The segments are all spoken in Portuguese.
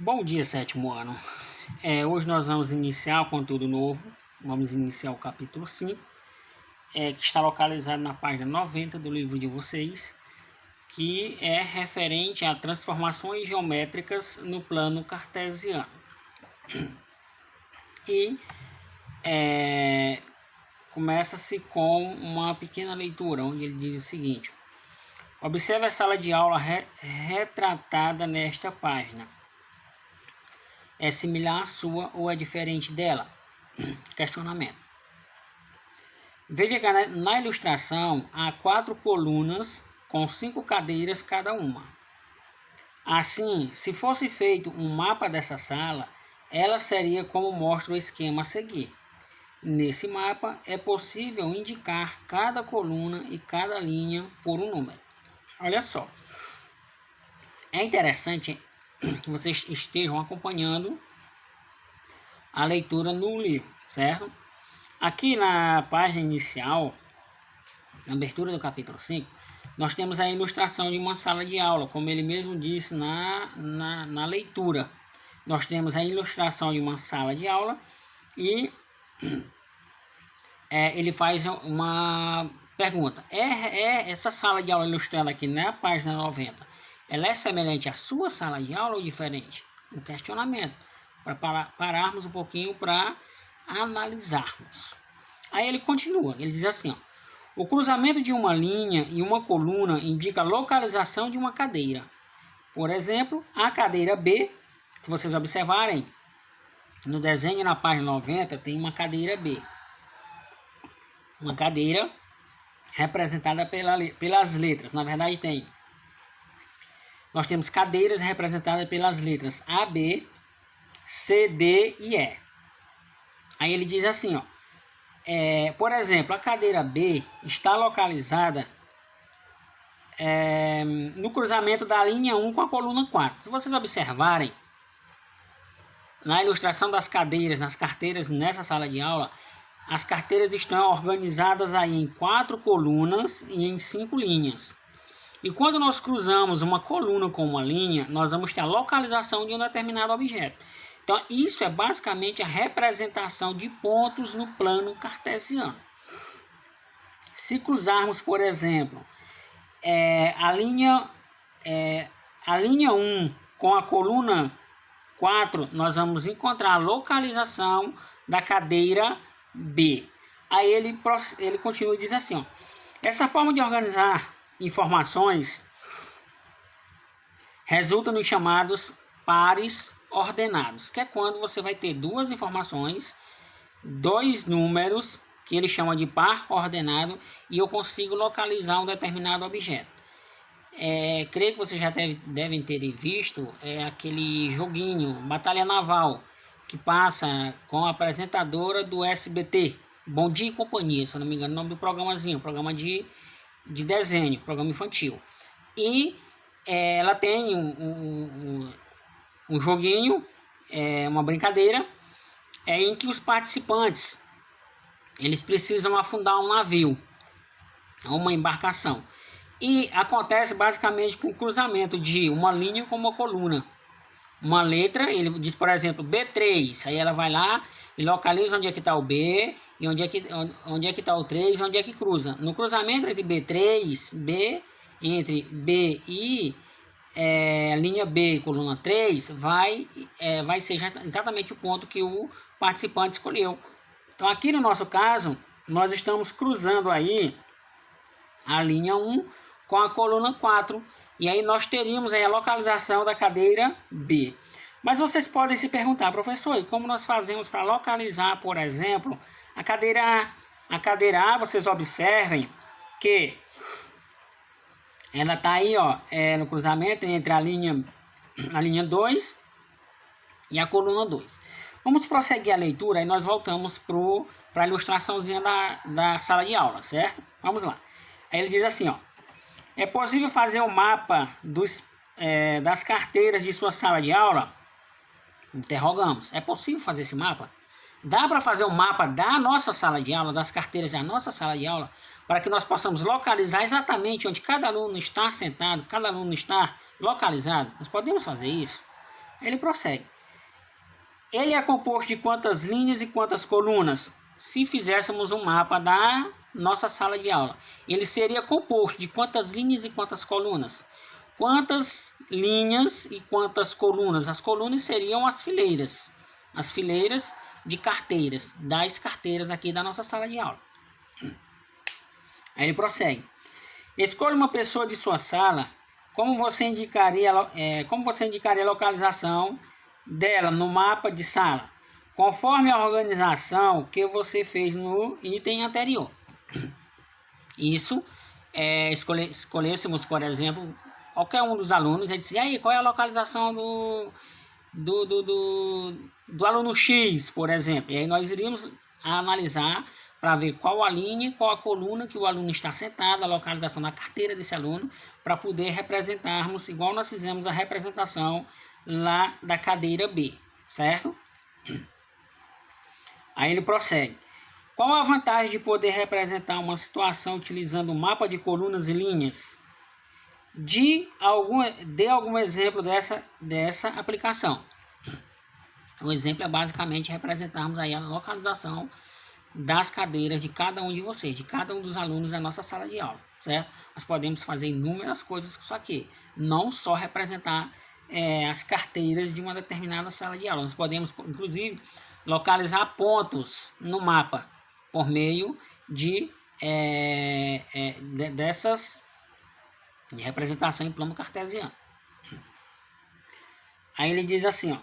Bom dia, sétimo ano. Hoje nós vamos iniciar o conteúdo novo. Vamos iniciar o capítulo 5, que está localizado na página 90 do livro de vocês, que é referente a transformações geométricas no plano cartesiano. E começa-se com uma pequena leitura, onde ele diz o seguinte: observe a sala de aula retratada nesta página. É similar à sua ou é diferente dela? Questionamento. Veja que na ilustração há 4 colunas com 5 cadeiras cada uma. Assim, se fosse feito um mapa dessa sala, ela seria como mostra o esquema a seguir. Nesse mapa é possível indicar cada coluna e cada linha por um número. Olha só. É interessante que vocês estejam acompanhando a leitura no livro, certo? Aqui na página inicial, na abertura do capítulo 5, nós temos a ilustração de uma sala de aula, como ele mesmo disse na leitura. Nós temos a ilustração de uma sala de aula e ele faz uma pergunta. Essa sala de aula ilustrada aqui na página 90, ela é semelhante à sua sala de aula ou diferente? Um questionamento, para pararmos um pouquinho para analisarmos. Aí ele continua, ele diz assim, ó: o cruzamento de uma linha e uma coluna indica a localização de uma cadeira. Por exemplo, a cadeira B, se vocês observarem, no desenho na página 90 tem uma cadeira B. Uma cadeira representada pelas letras. Na verdade nós temos cadeiras representadas pelas letras A, B, C, D e E. Aí ele diz assim, ó: por exemplo, a cadeira B está localizada no cruzamento da linha 1 com a coluna 4. Se vocês observarem, na ilustração das cadeiras, nas carteiras nessa sala de aula, as carteiras estão organizadas aí em 4 colunas e em 5 linhas. E quando nós cruzamos uma coluna com uma linha, nós vamos ter a localização de um determinado objeto. Então, isso é basicamente a representação de pontos no plano cartesiano. Se cruzarmos, por exemplo, a linha 1 com a coluna 4, nós vamos encontrar a localização da cadeira B. Aí ele continua e diz assim, ó: essa forma de organizar informações resulta nos chamados pares ordenados, que é quando você vai ter duas informações, dois números, que ele chama de par ordenado, e eu consigo localizar um determinado objeto. Creio que vocês já devem ter visto aquele joguinho Batalha Naval, que passa com a apresentadora do SBT, Bom Dia e Companhia, se eu não me engano o nome do programazinho, programa de desenho, programa infantil. E ela tem um joguinho, uma brincadeira, em que os participantes eles precisam afundar um navio, uma embarcação. E acontece basicamente com o cruzamento de uma linha com uma coluna. Uma letra, ele diz, por exemplo, B3, aí ela vai lá e localiza onde é que está o B, e onde é que está o 3, onde é que cruza. No cruzamento entre B3, entre B e linha B, coluna 3, vai ser exatamente o ponto que o participante escolheu. Então aqui no nosso caso, nós estamos cruzando aí a linha 1 com a coluna 4, e aí nós teríamos aí a localização da cadeira B. Mas vocês podem se perguntar: professor, e como nós fazemos para localizar, por exemplo, a cadeira A? A cadeira A, vocês observem que ela está aí, ó, no cruzamento entre a linha 2 e a coluna 2. Vamos prosseguir a leitura e nós voltamos para a ilustraçãozinha da sala de aula, certo? Vamos lá. Aí ele diz assim, ó: é possível fazer um mapa das carteiras de sua sala de aula? Interrogamos. É possível fazer esse mapa? Dá para fazer um mapa da nossa sala de aula, das carteiras da nossa sala de aula, para que nós possamos localizar exatamente onde cada aluno está sentado, cada aluno está localizado? Nós podemos fazer isso? Ele prossegue. Ele é composto de quantas linhas e quantas colunas? Se fizéssemos um mapa da nossa sala de aula, ele seria composto de quantas linhas e quantas colunas? Quantas linhas e quantas colunas? As colunas seriam as fileiras de carteiras, das carteiras aqui da nossa sala de aula. Aí ele prossegue. Escolha uma pessoa de sua sala. Como você indicaria a localização dela no mapa de sala, conforme a organização que você fez no item anterior? Isso escolhêssemos, por exemplo, qualquer um dos alunos e disse, aí, qual é a localização do aluno X, por exemplo. E aí nós iríamos analisar para ver qual a linha, qual a coluna que o aluno está sentado, a localização da carteira desse aluno, para poder representarmos, igual nós fizemos a representação lá da cadeira B, certo? Aí ele prossegue. Qual a vantagem de poder representar uma situação utilizando um mapa de colunas e linhas? Dê algum exemplo dessa aplicação. O exemplo é basicamente representarmos aí a localização das cadeiras de cada um de vocês, de cada um dos alunos da nossa sala de aula, certo? Nós podemos fazer inúmeras coisas com isso aqui, não só representar as carteiras de uma determinada sala de aula. Nós podemos, inclusive, localizar pontos no mapa por meio de representação em plano cartesiano. Aí ele diz assim, ó.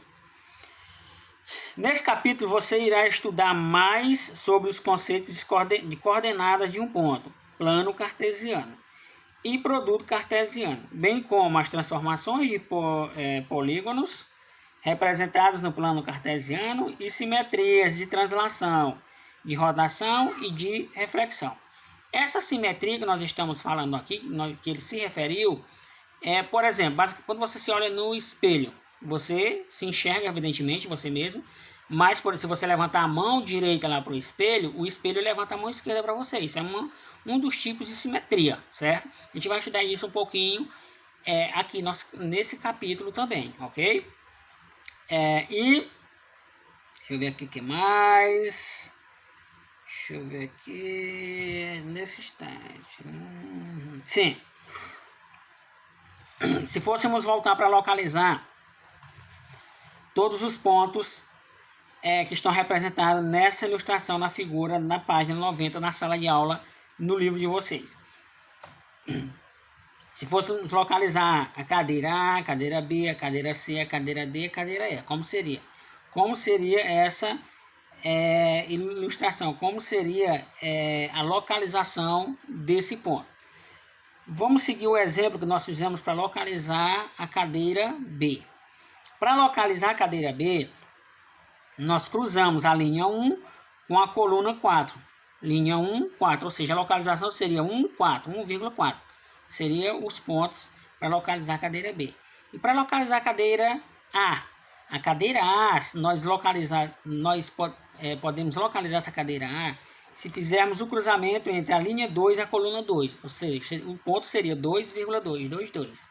Nesse capítulo você irá estudar mais sobre os conceitos de coordenadas de um ponto, plano cartesiano e produto cartesiano, bem como as transformações de polígonos representados no plano cartesiano e simetrias de translação, de rotação e de reflexão. Essa simetria que nós estamos falando aqui, que ele se referiu, por exemplo, quando você se olha no espelho, você se enxerga evidentemente você mesmo, mas se você levantar a mão direita lá para o espelho levanta a mão esquerda para você. Isso é um dos tipos de simetria, certo? A gente vai estudar isso um pouquinho aqui nesse capítulo também, ok? E deixa eu ver aqui o que mais. Deixa eu ver aqui nesse instante. Sim. Se fôssemos voltar para localizar todos os pontos que estão representados nessa ilustração na figura na página 90 na sala de aula no livro de vocês. Se fôssemos localizar a cadeira A, a cadeira B, a cadeira C, a cadeira D, a cadeira E, como seria? Como seria essa ilustração? Como seria a localização desse ponto? Vamos seguir o exemplo que nós fizemos para localizar a cadeira B. Para localizar a cadeira B, nós cruzamos a linha 1 com a coluna 4. Linha 1, 4, ou seja, a localização seria 1, 4, 1,4. Seria os pontos para localizar a cadeira B. E para localizar a cadeira A, nós podemos localizar essa cadeira A se fizermos o cruzamento entre a linha 2 e a coluna 2. Ou seja, o ponto seria 2,2, 2,2.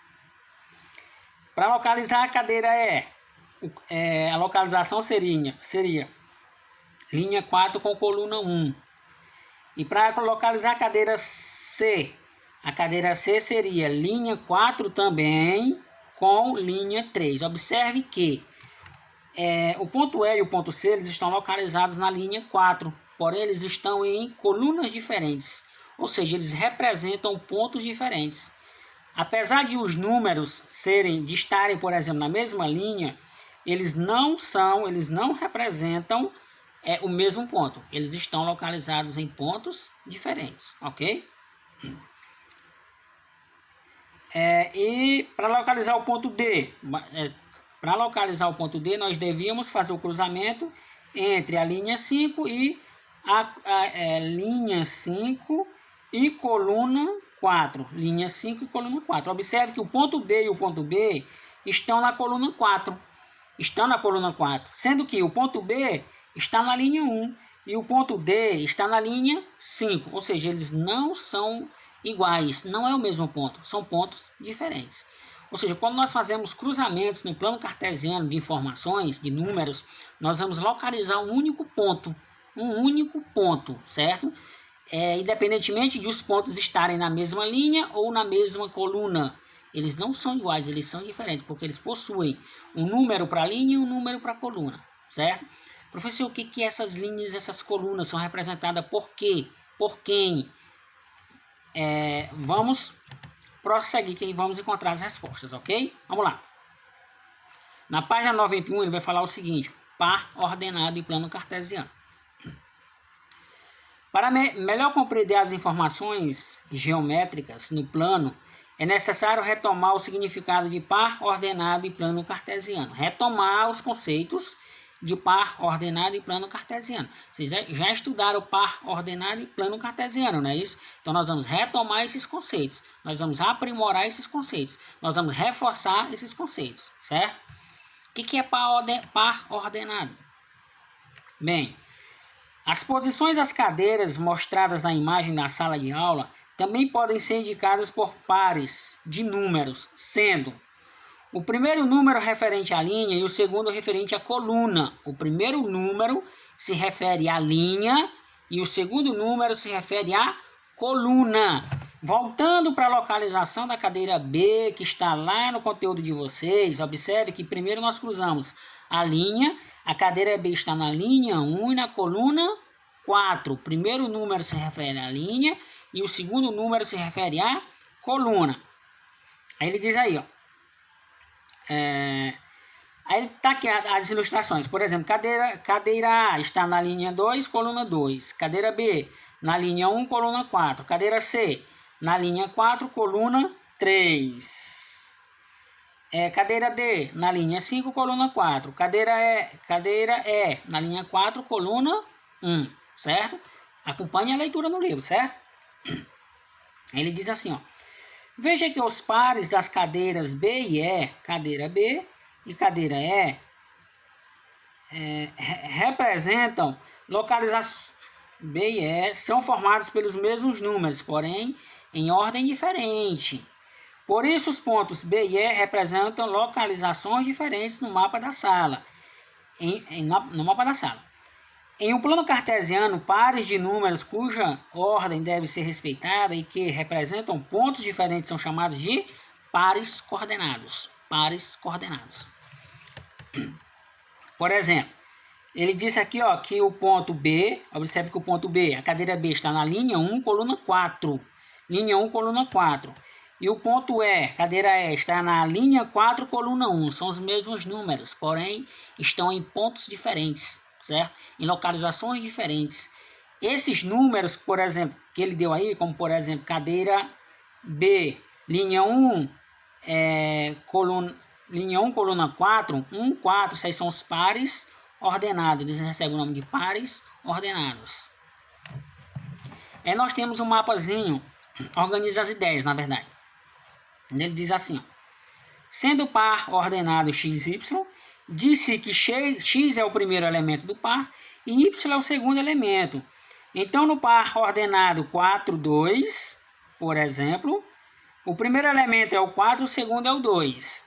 Para localizar a cadeira E, a localização seria linha 4 com coluna 1. E para localizar a cadeira C seria linha 4 também com linha 3. Observe que o ponto E e o ponto C eles estão localizados na linha 4, porém eles estão em colunas diferentes, ou seja, eles representam pontos diferentes. Apesar de os números estarem, por exemplo, na mesma linha, eles não representam o mesmo ponto. Eles estão localizados em pontos diferentes, ok? E para localizar o ponto D, nós devíamos fazer o cruzamento entre a linha 5 e a linha 5 e coluna 4. Linha 5 e coluna 4. Observe que o ponto D e o ponto B estão na coluna 4. Sendo que o ponto B está na linha 1 e o ponto D está na linha 5. Ou seja, eles não são iguais, não é o mesmo ponto, são pontos diferentes. Ou seja, quando nós fazemos cruzamentos no plano cartesiano de informações, de números, nós vamos localizar um único ponto, certo? Independentemente de os pontos estarem na mesma linha ou na mesma coluna. Eles não são iguais, eles são diferentes, porque eles possuem um número para a linha e um número para a coluna, certo? Professor, o que essas linhas, essas colunas são representadas por quê? Por quem? Vamos prosseguir que vamos encontrar as respostas, ok? Vamos lá. Na página 91 ele vai falar o seguinte: par ordenado e plano cartesiano. Para melhor compreender as informações geométricas no plano, é necessário retomar o significado de par ordenado e plano cartesiano. Retomar os conceitos de par ordenado e plano cartesiano. Vocês já estudaram par ordenado e plano cartesiano, não é isso? Então nós vamos retomar esses conceitos. Nós vamos aprimorar esses conceitos. Nós vamos reforçar esses conceitos, certo? O que é par ordenado? Bem, as posições das cadeiras mostradas na imagem da sala de aula também podem ser indicadas por pares de números, sendo o primeiro número referente à linha e o segundo referente à coluna. O primeiro número se refere à linha e o segundo número se refere à coluna. Voltando para a localização da cadeira B, que está lá no conteúdo de vocês, observe que primeiro nós cruzamos a linha, a cadeira B está na linha 1 e na coluna 4. O primeiro número se refere à linha e o segundo número se refere à coluna. Aí ele diz aí, ó. Aí tá aqui as ilustrações. Por exemplo, cadeira A está na linha 2, coluna 2. Cadeira B na linha 1, coluna 4. Cadeira C na linha 4, coluna 3. Cadeira D na linha 5, coluna 4. Cadeira E na linha 4, coluna 1. Certo? Acompanhe a leitura no livro, certo? Ele diz assim, ó. Veja que os pares das cadeiras B e E, cadeira B e cadeira E, representam localizações B e E, são formados pelos mesmos números, porém em ordem diferente. Por isso, os pontos B e E representam localizações diferentes no mapa da sala. No mapa da sala. Em um plano cartesiano, pares de números cuja ordem deve ser respeitada e que representam pontos diferentes são chamados de pares coordenados. Pares coordenados. Por exemplo, ele disse aqui, ó, que o ponto B, observe que o ponto B, a cadeira B está na linha 1, coluna 4. Linha 1, coluna 4. E o ponto E, cadeira E, está na linha 4, coluna 1. São os mesmos números, porém estão em pontos diferentes, certo? Em localizações diferentes. Esses números, por exemplo, que ele deu aí, como por exemplo, cadeira B, linha 1, coluna 4, 1, 4, esses aí são os pares ordenados. Eles recebem o nome de pares ordenados. Nós temos um mapazinho, organiza as ideias, na verdade. Ele diz assim, ó, sendo par ordenado x, y, disse que x é o primeiro elemento do par e y é o segundo elemento. Então, no par ordenado 4, 2, por exemplo, o primeiro elemento é o 4, o segundo é o 2.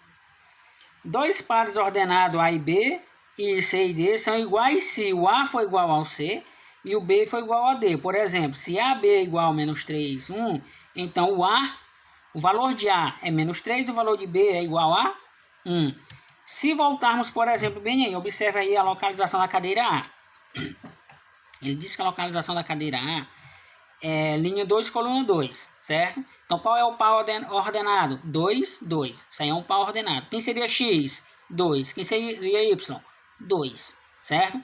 Dois pares ordenados A e B, e C e D, são iguais se o A for igual ao C e o B for igual a D. Por exemplo, se AB é igual a menos 3, 1, então o valor de A é menos 3, o valor de B é igual a 1. Se voltarmos, por exemplo, bem aí, observe aí a localização da cadeira A. Ele diz que a localização da cadeira A é linha 2, coluna 2, certo? Então, qual é o par ordenado? 2, 2. Isso aí é um par ordenado. Quem seria X? 2. Quem seria Y? 2, certo?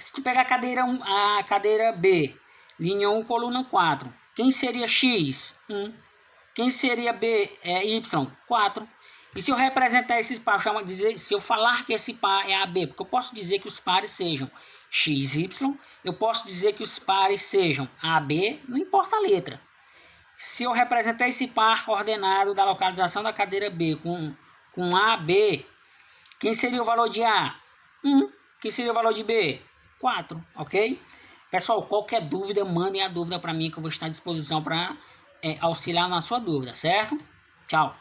Se tu pegar a cadeira B, linha 1, coluna 4, quem seria X? 1. Quem seria Y? 4. E se eu representar esses pares, se eu falar que esse par é AB, porque eu posso dizer que os pares sejam X, Y, eu posso dizer que os pares sejam AB, não importa a letra. Se eu representar esse par ordenado da localização da cadeira B com AB, quem seria o valor de A? 1. Quem seria o valor de B? 4, ok? Pessoal, qualquer dúvida, mandem a dúvida para mim que eu vou estar à disposição para auxiliar na sua dúvida, certo? Tchau!